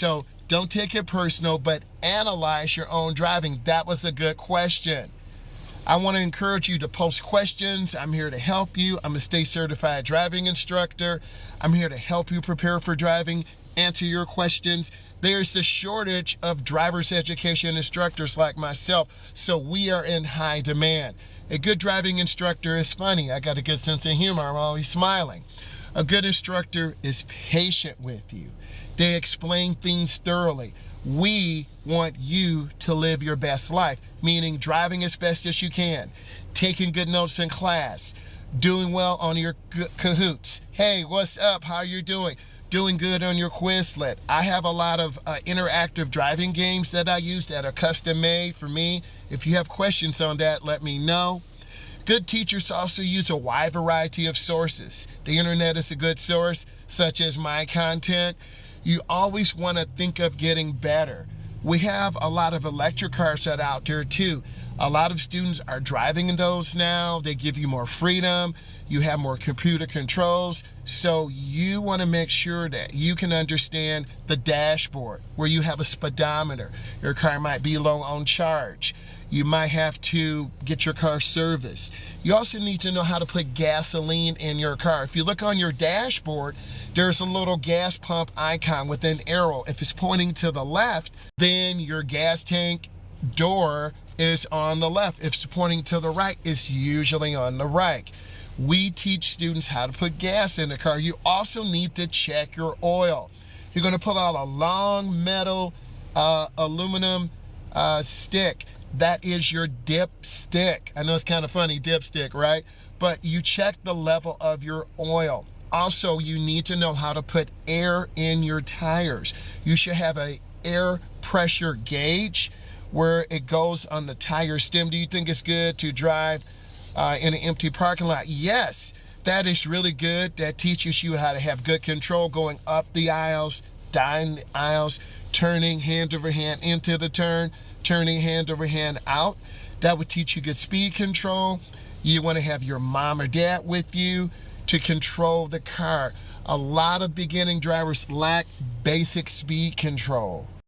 So don't take it personal, but analyze your own driving. That was a good question. I want to encourage you to post questions. I'm here to help you. I'm a state certified driving instructor. I'm here to help you prepare for driving, answer your questions. There's a shortage of driver's education instructors like myself, so we are in high demand. A good driving instructor is funny. I got a good sense of humor. I'm always smiling. A good instructor is patient with you. They explain things thoroughly. We want you to live your best life, meaning driving as best as you can, taking good notes in class, doing well on your Kahoots. Hey, what's up? How are you doing? Doing good on your Quizlet. I have a lot of interactive driving games that I use that are custom made for me. If you have questions on that, let me know. Good teachers also use a wide variety of sources. The internet is a good source, such as my content. You always want to think of getting better. We have a lot of electric cars that are out there too. A lot of students are driving in those now. They give you more freedom. You have more computer controls. So you want to make sure that you can understand the dashboard where you have a speedometer. Your car might be low on charge. You might have to get your car serviced. You also need to know how to put gasoline in your car. If you look on your dashboard, there's a little gas pump icon with an arrow. If it's pointing to the left, then your gas tank door is on the left. If it's pointing to the right, it's usually on the right. We teach students how to put gas in the car. You also need to check your oil. You're going to pull out a long metal aluminum stick. That is your dipstick. I know it's kind of funny, dipstick, right? But you check the level of your oil. Also, you need to know how to put air in your tires. You should have a air pressure gauge where it goes on the tire stem. Do you think it's good to drive in an empty parking lot? Yes, that is really good. That teaches you how to have good control going up the aisles, down the aisles, turning hand over hand into the turn, turning hand over hand out. That would teach you good speed control. You want to have your mom or dad with you to control the car. A lot of beginning drivers lack basic speed control.